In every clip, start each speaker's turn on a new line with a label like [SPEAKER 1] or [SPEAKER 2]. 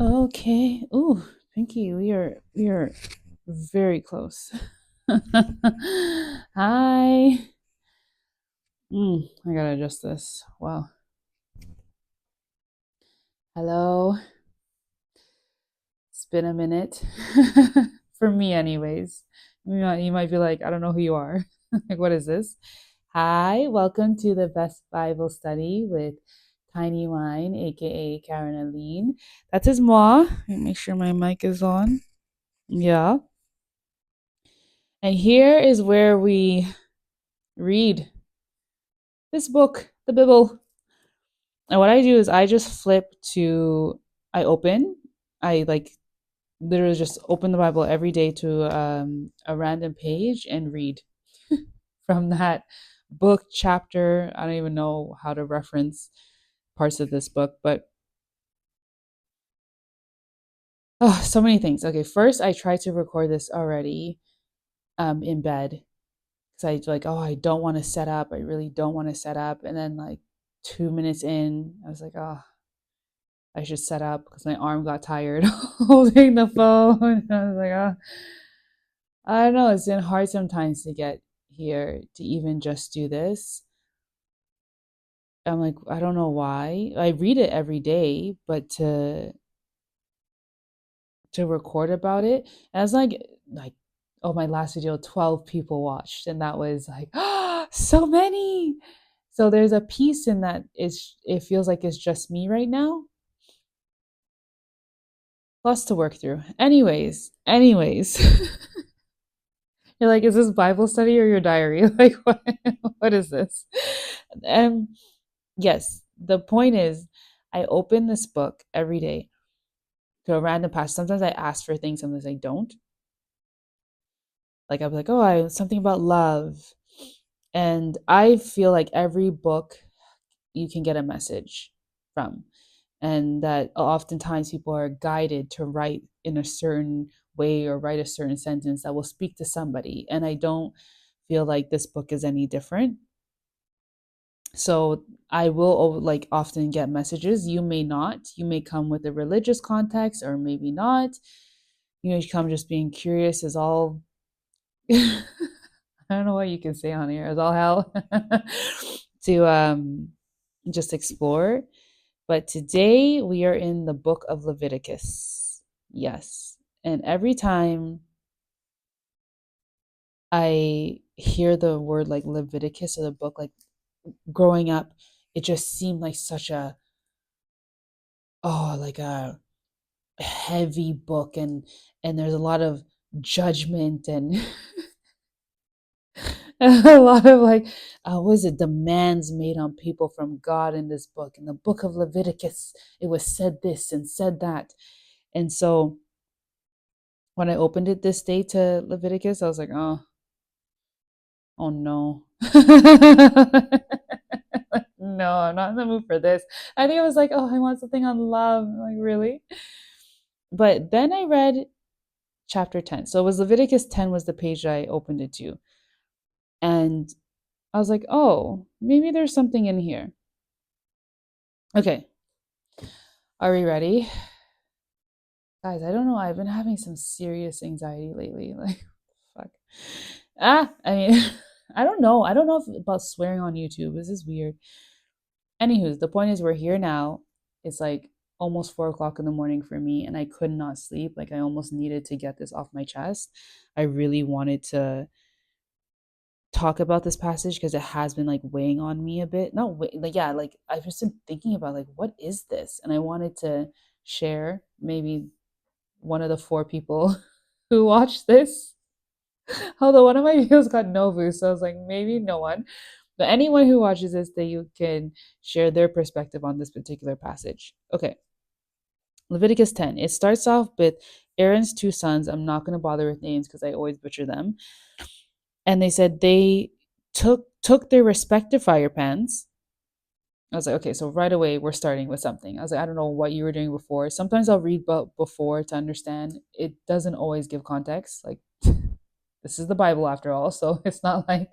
[SPEAKER 1] Okay. Ooh, Pinky, we are very close. Hi. I gotta adjust this. Wow. Hello. It's been a minute. For me, anyways. You might be like, I don't know who you are. Like, what is this? Hi, welcome to the Best Bible Study with Tiny Wine, aka Karin Alleyne. That is moi. Make sure my mic is on. Yeah. And here is where we read this book, the Bible. And what I do is I just flip to, I open, I like literally just open the Bible every day to a random page and read from that book, chapter. I don't even know how to reference parts of this book, but oh, so many things. Okay, first I tried to record this already in bed because I like, oh, I don't want to set up. I really don't want to set up. And then like 2 minutes in, I was like, oh, I should set up because my arm got tired holding the phone. I was like, oh, I don't know. It's been hard sometimes to get here to even just do this. I'm like, I don't know why. I read it every day, but to record about it, and it's like, oh, my last video, 12 people watched, and that was like, oh, so many. So there's a piece in that is it feels like it's just me right now. Lots to work through. Anyways. You're like, is this Bible study or your diary? Like, what is this? And yes, the point is, I open this book every day to a random passage. Sometimes I ask for things, sometimes I don't. Like, I'll be like, oh, I something about love. And I feel like every book you can get a message from. And that oftentimes people are guided to write in a certain way or write a certain sentence that will speak to somebody. And I don't feel like this book is any different. So I will like often get messages. You may not. You may come with a religious context or maybe not. You may come just being curious is all I don't know what you can say on here. Is all hell to just explore. But today we are in the book of Leviticus. Yes. And every time I hear the word like Leviticus or the book, like growing up, it just seemed like such a, oh, like a heavy book, and there's a lot of judgment and a lot of like was it demands made on people from God in this book. In the book of Leviticus, it was said this and said that. And so when I opened it this day to Leviticus, I was like, oh no. No, I'm not in the mood for this. I think I was like, oh, I want something on love. Like, really? But then I read chapter 10. So it was Leviticus 10 was the page I opened it to. And I was like, oh, maybe there's something in here. Okay, are we ready? Guys, I don't know. I've been having some serious anxiety lately. Like, fuck. I mean, I don't know. I don't know about swearing on YouTube. This is weird. Anywho, the point is, we're here now. It's like almost 4 o'clock in the morning for me, and I could not sleep. Like, I almost needed to get this off my chest. I really wanted to talk about this passage because it has been like weighing on me a bit. Not like, yeah, like I've just been thinking about like, what is this? And I wanted to share maybe one of the 4 people who watched this. Although one of my videos got no views, so I was like, maybe no one. But anyone who watches this, that you can share their perspective on this particular passage. Okay, Leviticus 10. It starts off with Aaron's 2 sons. I'm not going to bother with names because I always butcher them. And they said they took their respective fire pans. I was like, okay, so right away we're starting with something. I was like, I don't know what you were doing before. Sometimes I'll read before to understand. It doesn't always give context. Like, this is the Bible after all, so it's not like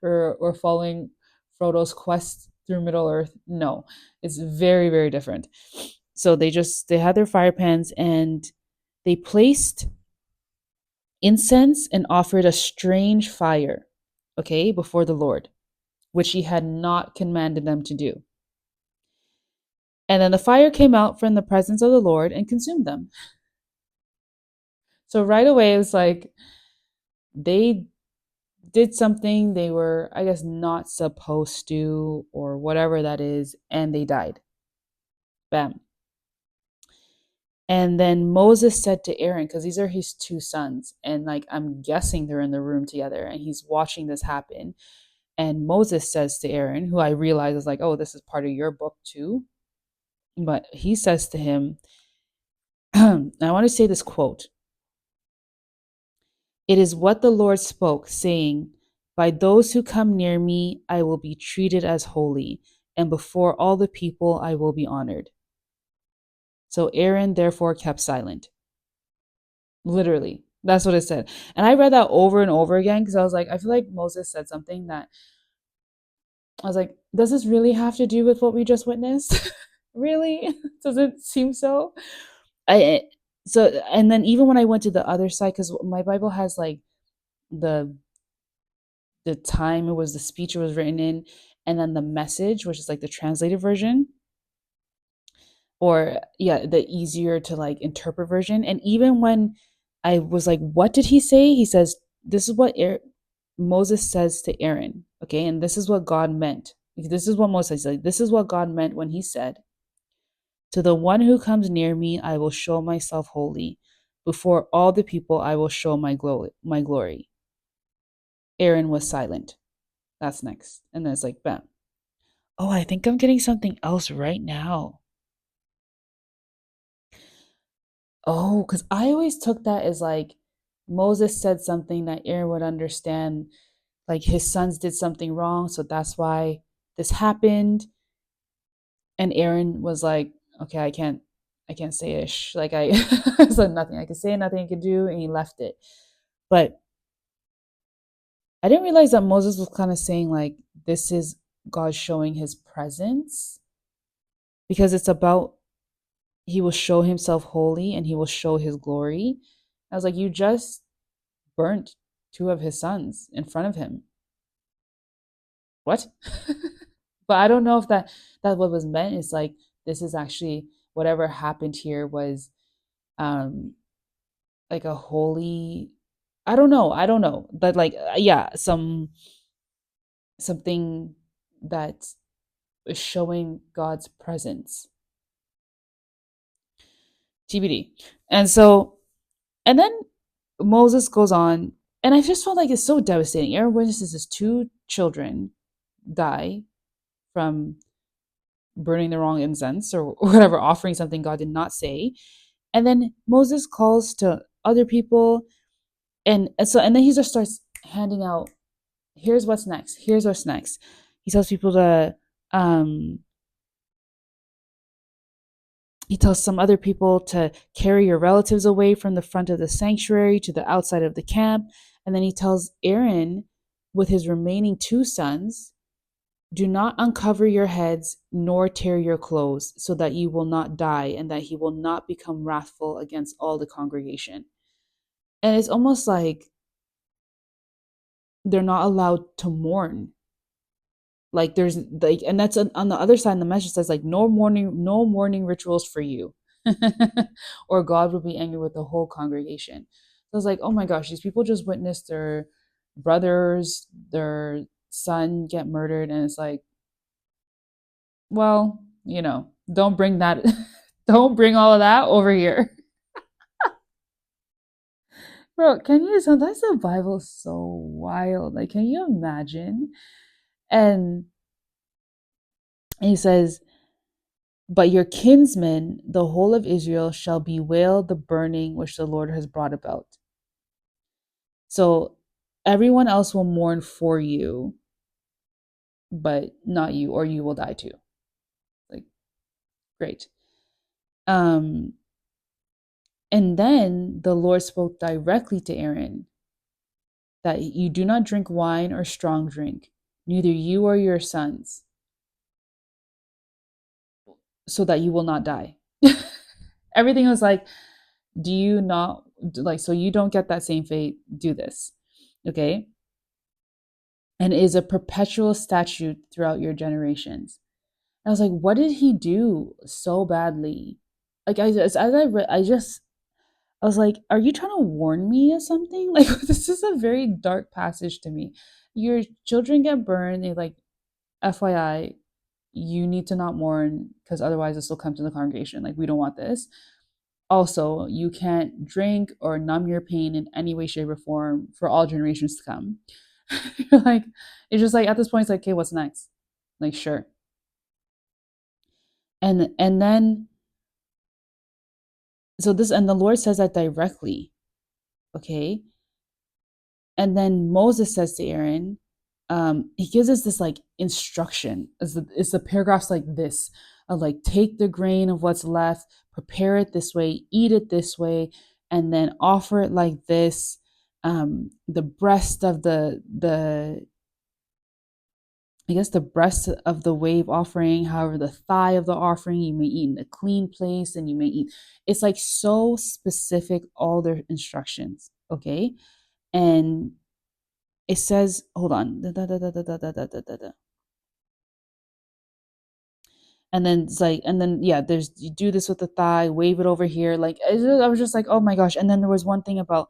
[SPEAKER 1] we're following Frodo's quest through Middle Earth. No, it's very, very different. So they had their fire pans, and they placed incense and offered a strange fire, okay, before the Lord, which he had not commanded them to do. And then the fire came out from the presence of the Lord and consumed them. So right away, it was like they did something they were, I guess, not supposed to, or whatever that is, and they died. Bam. And then Moses said to Aaron, because these are his two sons, and like I'm guessing they're in the room together, and he's watching this happen. And Moses says to Aaron, who I realize is like, oh, this is part of your book too. But he says to him, I want to say this quote. It is what the Lord spoke, saying, by those who come near me, I will be treated as holy, and before all the people, I will be honored. So Aaron therefore kept silent. Literally, that's what it said. And I read that over and over again because I was like, I feel like Moses said something that I was like, does this really have to do with what we just witnessed? Really? Does it seem so? I so and then even when I went to the other side, because my Bible has like the time it was the speech it was written in, and then the message, which is like the translated version, or yeah, the easier to like interpret version. And even when I was like, what did he say? He says, this is what Moses says to Aaron, okay, and this is what God meant. This is what Moses said. This is what God meant when he said, to the one who comes near me, I will show myself holy. Before all the people, I will show my glory. Aaron was silent. That's next. And then it's like, bam. Oh, I think I'm getting something else right now. Oh, because I always took that as like Moses said something that Aaron would understand, like his sons did something wrong, so that's why this happened. And Aaron was like, okay, I can't say ish. Like I said nothing. I could say nothing I could do, and he left it. But I didn't realize that Moses was kind of saying like this is God showing his presence, because it's about he will show himself holy and he will show his glory. I was like, you just burnt two of his sons in front of him. What? But I don't know if that what was meant is like this is actually whatever happened here was um like a holy, I don't know, but like yeah, something that is showing God's presence. TBD. And so, and then Moses goes on, and I just felt like it's so devastating. Aaron witnesses his two children die from burning the wrong incense or whatever, offering something God did not say. And then Moses calls to other people, and then he just starts handing out, here's what's next, here's what's next. He tells people to um he tells some other people to carry your relatives away from the front of the sanctuary to the outside of the camp. And then he tells Aaron with his remaining two sons, do not uncover your heads nor tear your clothes, so that you will not die and that he will not become wrathful against all the congregation. And it's almost like they're not allowed to mourn. Like there's like, and that's on the other side. The message says like no mourning rituals for you, or God will be angry with the whole congregation. So I was like, oh my gosh, these people just witnessed their brothers, their son get murdered, and it's like, well, don't bring that, don't bring all of that over here. Bro, can you, sometimes the Bible is so wild. Like, can you imagine? And he says, but your kinsmen, the whole of Israel, shall bewail the burning which the Lord has brought about. So everyone else will mourn for you, but not you, or you will die too. Like, great. Um, and then the Lord spoke directly to Aaron that you do not drink wine or strong drink, neither you or your sons, so that you will not die. Everything was like, do you not like, so you don't get that same fate, do this. Okay. And is a perpetual statute throughout your generations. I was like, what did he do so badly? Like, I was like, are you trying to warn me of something? Like, this is a very dark passage to me. Your children get burned. They like, FYI, you need to not mourn because otherwise this will come to the congregation. Like, we don't want this. Also, you can't drink or numb your pain in any way, shape, or form for all generations to come. Like, it's just like at this point, it's like, okay, what's next? Like, sure. And then so this and the Lord says that directly, okay? And then Moses says to Aaron, he gives us this like instruction. It's the paragraphs like this of like, take the grain of what's left, prepare it this way, eat it this way, and then offer it like this. The breast of the I guess the breast of the wave offering, however, the thigh of the offering, you may eat in a clean place and you may eat. It's like so specific, all their instructions. Okay. And it says, hold on. And then it's like, and then, yeah, there's, you do this with the thigh, wave it over here. Like, I was just like, oh my gosh. And then there was one thing about,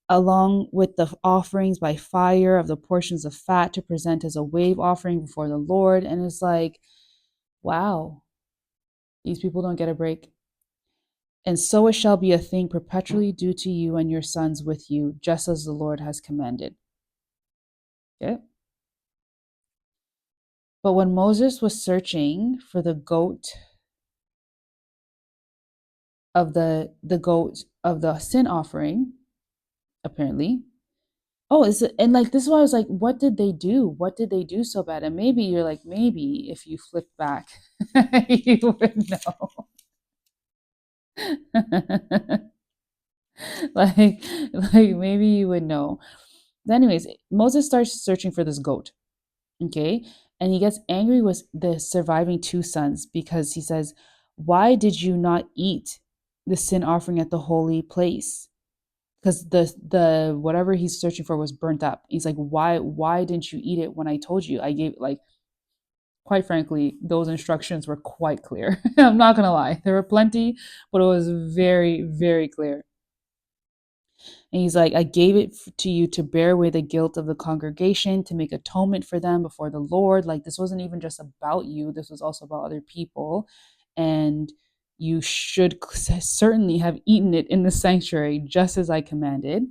[SPEAKER 1] along with the offerings by fire of the portions of fat to present as a wave offering before the Lord. And it's like, wow, these people don't get a break. And so it shall be a thing perpetually due to you and your sons with you, just as the Lord has commanded. Okay. But when Moses was searching for the goat the goat of the sin offering, apparently. Oh, is it, and like this is why I was like, what did they do? What did they do so bad? And maybe you're like, maybe if you flip back, you would know. like like maybe you would know. But anyways, Moses starts searching for this goat. Okay. And he gets angry with the surviving two sons because he says, why did you not eat the sin offering at the holy place? Because the whatever he's searching for was burnt up. He's like, why didn't you eat it when I told you? I gave, like, quite frankly, those instructions were quite clear. I'm not gonna lie, there were plenty, but it was very, very clear. And he's like, I gave it to you to bear away the guilt of the congregation, to make atonement for them before the Lord. Like, this wasn't even just about you, this was also about other people. And you should certainly have eaten it in the sanctuary, just as I commanded.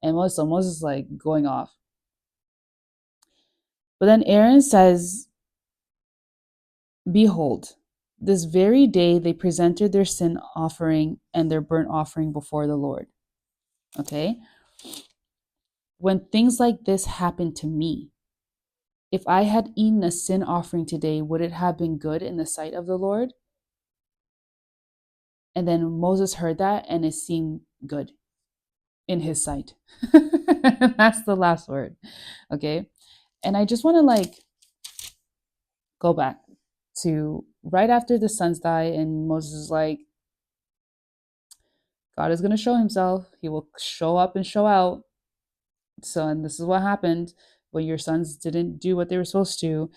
[SPEAKER 1] And Moses is like going off. But then Aaron says, behold, this very day they presented their sin offering and their burnt offering before the Lord. Okay? When things like this happen to me, if I had eaten a sin offering today, would it have been good in the sight of the Lord? And then Moses heard that and it seemed good in his sight. That's the last word. Okay? And I just want to like go back to right after the sons die, and Moses is like, God is going to show himself. He will show up and show out. So, and this is what happened when your sons didn't do what they were supposed to.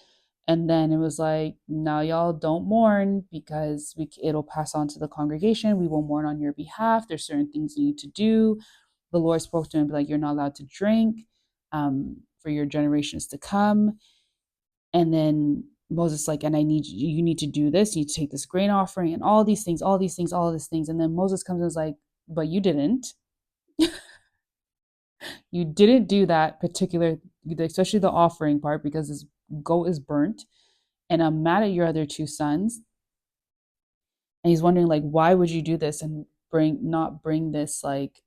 [SPEAKER 1] And then it was like, now y'all don't mourn because it'll pass on to the congregation. We will mourn on your behalf. There's certain things you need to do. The Lord spoke to him, like, you're not allowed to drink for your generations to come. And then Moses like, and you need to do this. You need to take this grain offering and all these things, all these things, all these things. And then Moses comes and is like, but you didn't. You didn't do that particular, especially the offering part, because this goat is burnt. And I'm mad at your other two sons. And he's wondering, like, why would you do this and not bring this like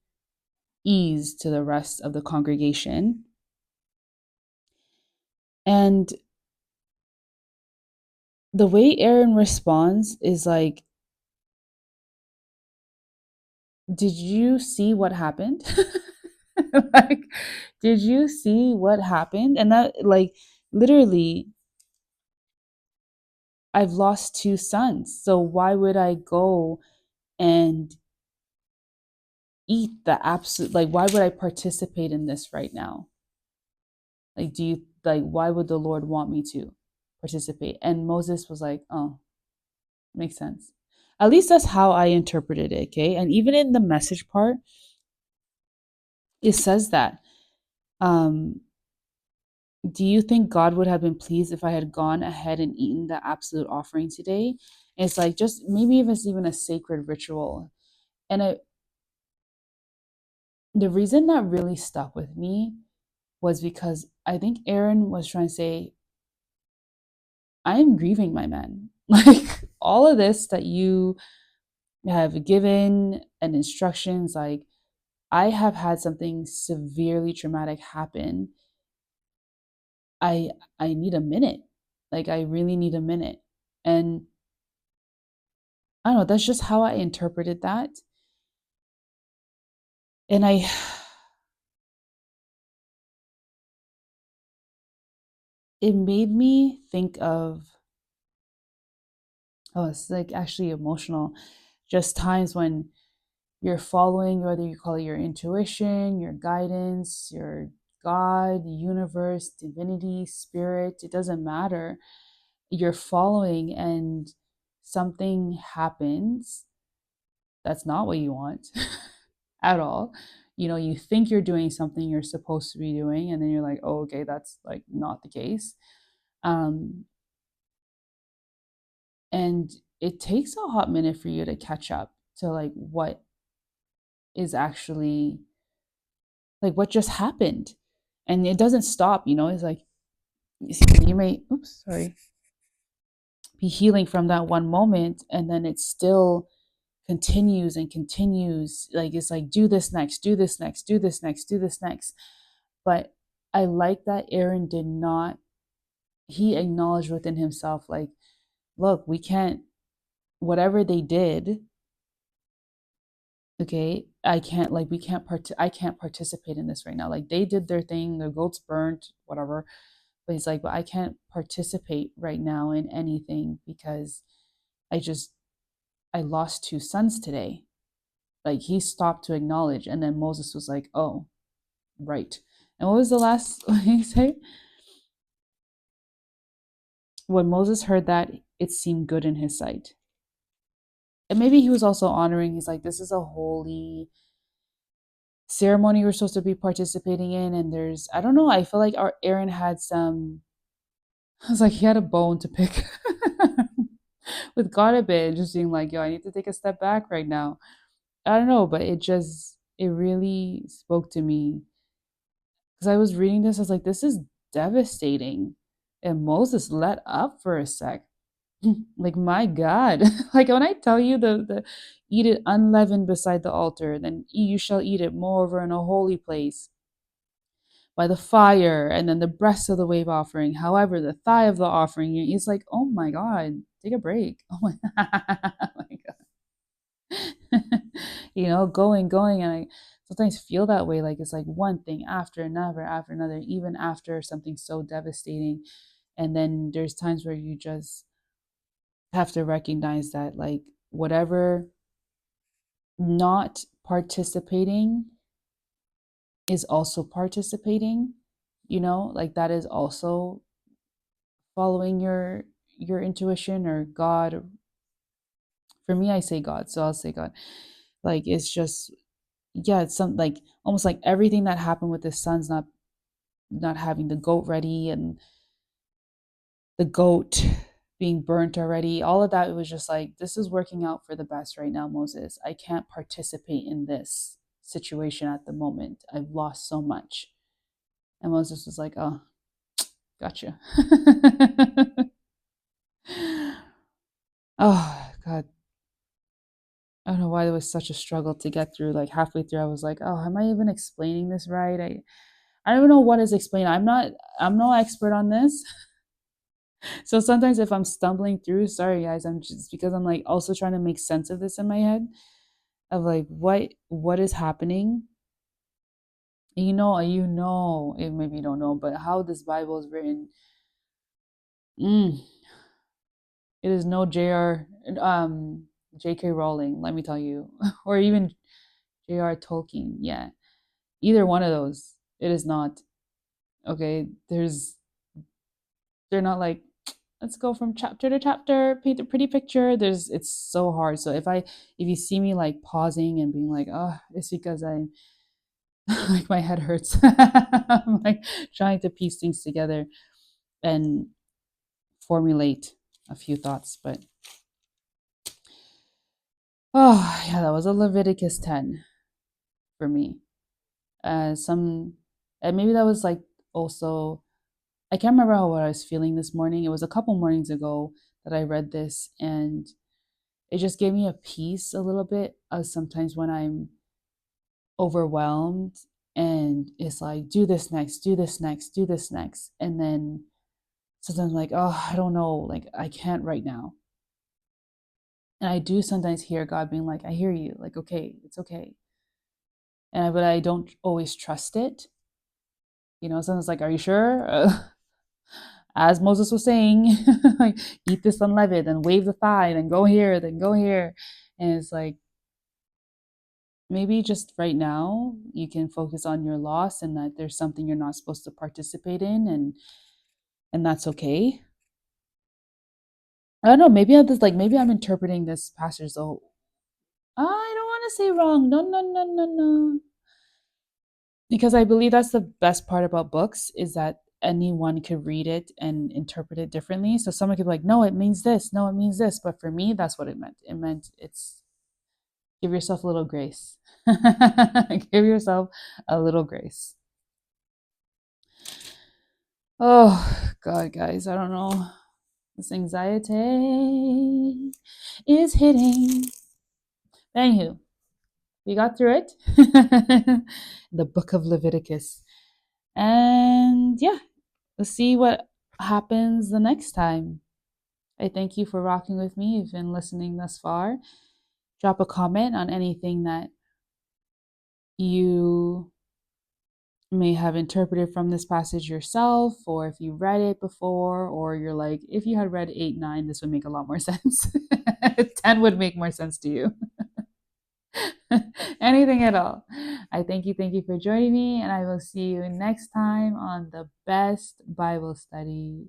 [SPEAKER 1] ease to the rest of the congregation? And the way Aaron responds is like, did you see what happened? Like, did you see what happened? And that, like, literally, I've lost two sons. So why would I go and eat the absolute, like, why would I participate in this right now? Like, why would the Lord want me to participate? And Moses was like, oh, makes sense. At least that's how I interpreted it, okay? And even in the message part, it says that. Um, do you think God would have been pleased if I had gone ahead and eaten the absolute offering today? It's like, just maybe if it's even a sacred ritual. And the reason that really stuck with me was because I think Aaron was trying to say, I am grieving my man. Like, all of this that you have given and instructions, like, I have had something severely traumatic happen. I I need a minute. Like, I really need a minute. And I don't know, that's just how I interpreted that. And it made me think of, oh, it's like actually emotional, just times when you're following, whether you call it your intuition, your guidance, your God, the universe, divinity, spirit, it doesn't matter. You're following and something happens that's not what you want at all. You know, you think you're doing something you're supposed to be doing, and then you're like, oh, okay, that's like not the case. Um, and it takes a hot minute for you to catch up to like what is actually, like, what just happened. And it doesn't stop, you know, it's like you may, oops, sorry, be healing from that one moment, and then it still continues and continues. Like, it's like, do this next, do this next, do this next, do this next. But I like that Aaron did not, he acknowledged within himself, like, look, we can't, whatever they did, okay, I can't, like, we can't I can't participate in this right now. Like, they did their thing, the goat's burnt, whatever. But he's like, but I can't participate right now in anything because I just, I lost two sons today. Like, he stopped to acknowledge, and then Moses was like, oh, right. And what was the last thing he say? When Moses heard that, it seemed good in his sight. And maybe he was also honoring, he's like, this is a holy ceremony we're supposed to be participating in. And there's, I don't know, I feel like our Aaron had some, I was like, he had a bone to pick with God a bit, just being like, yo, I need to take a step back right now. I don't know, but it really spoke to me because I was reading this. I was like, this is devastating. And Moses let up for a sec. Like, my God. Like, when I tell you the eat it unleavened beside the altar, then you shall eat it moreover in a holy place by the fire, and then the breast of the wave offering, however, the thigh of the offering. It's like, oh my God, take a break. Oh my, oh my God. You know, going. And I sometimes feel that way. Like, it's like one thing after another, even after something so devastating. And then there's times where you just have to recognize that, like, whatever not participating is also participating, you know, like, that is also following your intuition or God. For me, I say God, so I'll say God. Like, it's just, yeah, it's some, like, almost like everything that happened with his sons not having the goat ready, and the goat being burnt already, all of that, it was just like, this is working out for the best right now, Moses. I can't participate in this situation at the moment. I've lost so much. And Moses was like, oh, gotcha. Oh, God. I don't know why it was such a struggle to get through. Like, halfway through, I was like, oh, am I even explaining this right? I don't know what is explained. I'm no expert on this. So sometimes if I'm stumbling through, sorry guys, I'm just, because I'm like also trying to make sense of this in my head of like what is happening. Maybe you don't know, but how this Bible is written, mm, It is no J.K. Rowling, let me tell you, or even J.R. Tolkien. Yeah, either one of those. It is not. Okay, they're not like, let's go from chapter to chapter, paint a pretty picture. It's so hard. So if you see me like pausing and being like, oh, it's because I'm like my head hurts. I'm like trying to piece things together and formulate a few thoughts. But oh yeah, that was a Leviticus 10 for me. Some and maybe that was like also, I can't remember what I was feeling this morning. It was a couple mornings ago that I read this, and it just gave me a peace a little bit of sometimes when I'm overwhelmed and it's like, do this next, do this next, do this next. And then sometimes I'm like, oh, I don't know, like I can't right now. And I do sometimes hear God being like, I hear you, like, okay, it's okay. But I don't always trust it. Sometimes like, are you sure? As Moses was saying, like, eat this unleavened and wave the thigh, then go here, then go here. And it's like, maybe just right now you can focus on your loss and that there's something you're not supposed to participate in, and that's okay. I don't know, maybe maybe I'm interpreting this passage so I don't want to say wrong. No, no, no, no, no. Because I believe that's the best part about books is that anyone could read it and interpret it differently. So someone could be like, no, it means this. No, it means this. But for me, that's what it meant. It meant it's give yourself a little grace. Give yourself a little grace. Oh, God, guys, I don't know. This anxiety is hitting. Anywho, we got through it. The book of Leviticus. And yeah, let's see what happens the next time. I thank you for rocking with me. You've been listening thus far. Drop a comment on anything that you may have interpreted from this passage yourself, or if you read it before, or you're like, if you had read 8, 9, this would make a lot more sense. 10 would make more sense to you. Anything at all. I thank you for joining me, and I will see you next time on the best Bible study.